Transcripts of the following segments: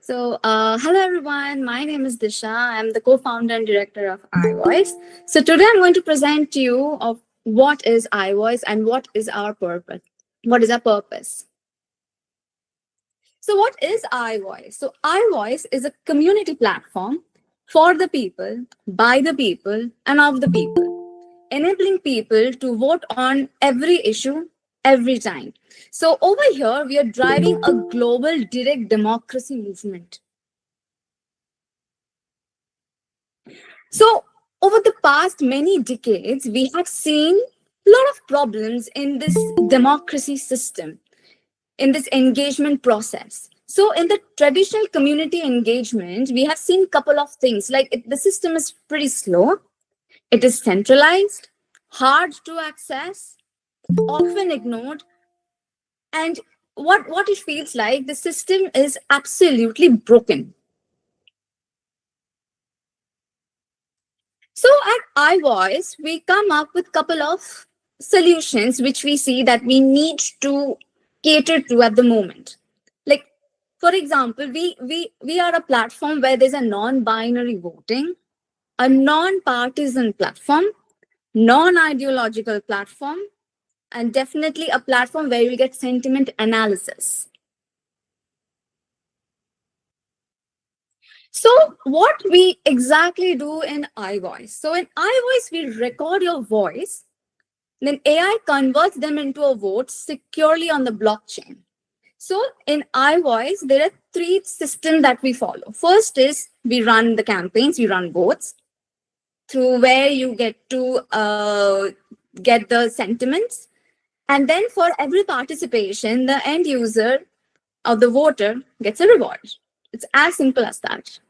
Hello everyone. My name is Disha. I'm the co-founder and director of iVoice. So today I'm going to present to you of what is iVoice and what is our purpose. What is our purpose? So what is iVoice? So iVoice is a community platform for the people, by the people, and of the people, enabling people to vote on every issue every time. So over here, we are driving a global direct democracy movement. So, over the past many decades, we have seen a lot of problems in this democracy system, in this engagement process. So, in the traditional community engagement, we have seen a couple of things like the system is pretty slow, it is centralized, hard to access, often ignored, and what it feels like the system is absolutely broken. So at iVoice, we come up with a couple of solutions which we see that we need to cater to at the moment. Like, for example, we are a platform where there's a non-binary voting, a non-partisan platform, non-ideological platform, and definitely a platform where you get sentiment analysis. So what we exactly do in iVoice? So in iVoice, we record your voice. Then AI converts them into a vote securely on the blockchain. So in iVoice, there are three systems that we follow. First is we run the campaigns, we run votes through where you get to get the sentiments. And then for every participation, the end user or the voter gets a reward. It's as simple as that.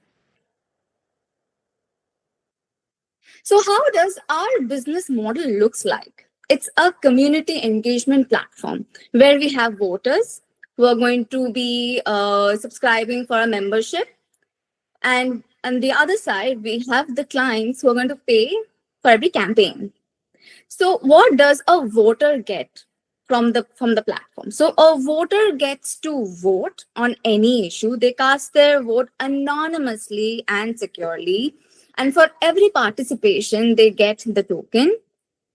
So how does our business model looks like? It's a community engagement platform where we have voters who are going to be subscribing for a membership. And on the other side, we have the clients who are going to pay for every campaign. So what does a voter get from the platform? So a voter gets to vote on any issue. They cast their vote anonymously and securely. And for every participation, they get the token.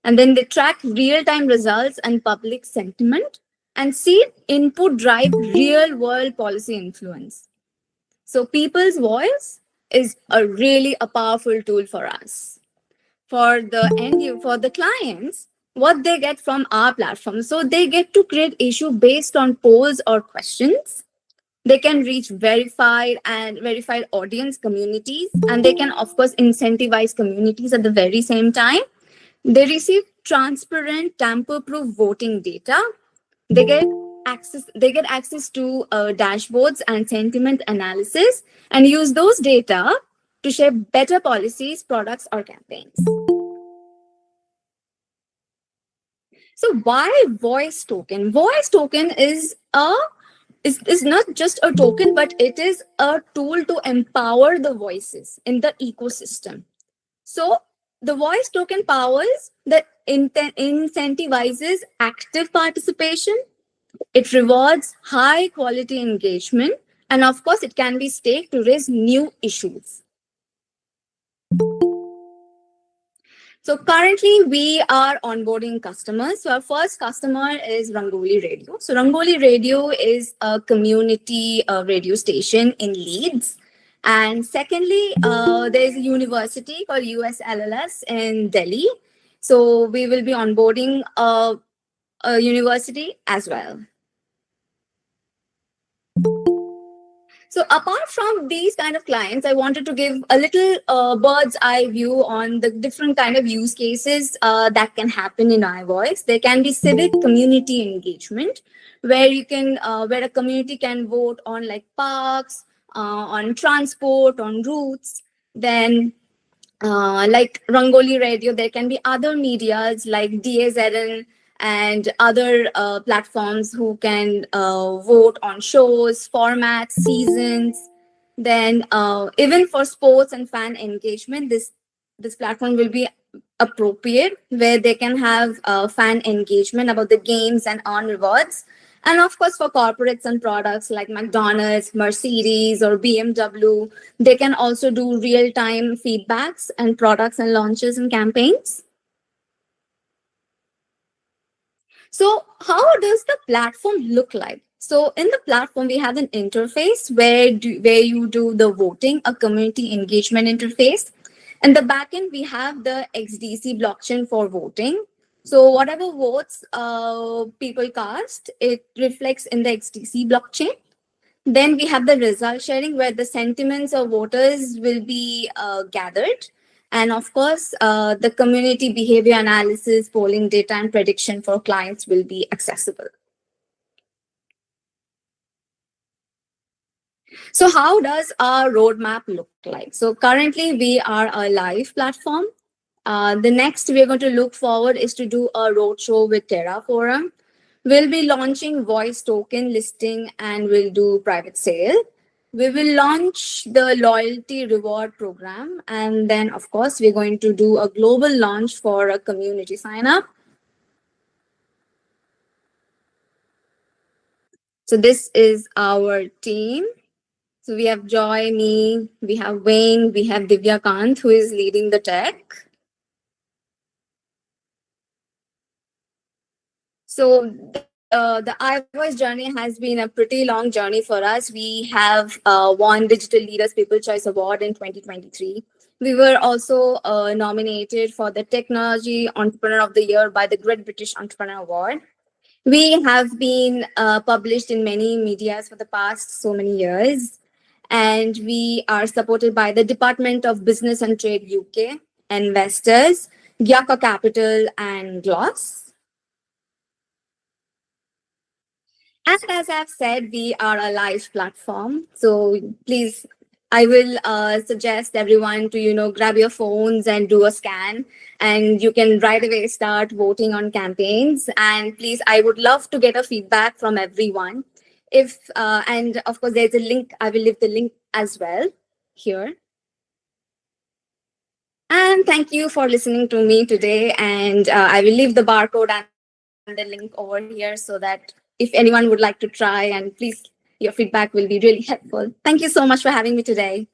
And then they track real-time results and public sentiment and see input drive real-world policy influence. So people's voice is a powerful tool for us. For the clients, what they get from our platform. So they get to create issue based on polls or questions. They can reach verified audience communities, and they can, of course, incentivize communities at the very same time. They receive transparent, tamper-proof voting data. They get access to dashboards and sentiment analysis, and use those data to shape better policies, products, or campaigns. So why voice token? Voice token is not just a token, but it is a tool to empower the voices in the ecosystem. So the voice token powers that incentivizes active participation. It rewards high quality engagement. And of course, it can be staked to raise new issues. So currently we are onboarding customers. So our first customer is Rangoli Radio. So Rangoli Radio is a community radio station in Leeds. And secondly, there's a university called USLLS in Delhi. So we will be onboarding a university as well. So apart from these kind of clients, I wanted to give a little bird's eye view on the different kind of use cases that can happen in iVoice. There can be civic community engagement, where where a community can vote on like parks, on transport, on routes. Then like Rangoli Radio, there can be other medias like DAZN and other platforms who can vote on shows, formats, seasons. Then even for sports and fan engagement, this platform will be appropriate, where they can have fan engagement about the games and earn rewards. And of course, for corporates and products like McDonald's, Mercedes, or BMW, they can also do real time feedbacks and products and launches and campaigns. So, how does the platform look like? So, in the platform, we have an interface where you do the voting, a community engagement interface. In the backend, we have the XDC blockchain for voting. So, whatever votes people cast, it reflects in the XDC blockchain. Then we have the result sharing where the sentiments of voters will be gathered. And of course, the community behavior analysis, polling data, and prediction for clients will be accessible. So, how does our roadmap look like? So, currently, we are a live platform. The next we're going to look forward is to do a roadshow with Terra Forum. We'll be launching voice token listing and we'll do private sale. We will launch the loyalty reward program. And then, of course, we're going to do a global launch for a community sign up. So, this is our team. So, we have Joy, me, we have Wayne, we have Divya Kant, who is leading the tech. So the iVoice journey has been a pretty long journey for us. We have won Digital Leaders People Choice Award in 2023. We were also nominated for the Technology Entrepreneur of the Year by the Great British Entrepreneur Award. We have been published in many medias for the past so many years. And we are supported by the Department of Business and Trade UK, investors, Gyaka Capital, and Gloss. And as I've said, we are a live platform. So please, I will suggest everyone to, grab your phones and do a scan. And you can right away start voting on campaigns. And please, I would love to get a feedback from everyone. And of course, there's a link. I will leave the link as well here. And thank you for listening to me today. And I will leave the barcode and the link over here so that if anyone would like to try, and please, your feedback will be really helpful. Thank you so much for having me today.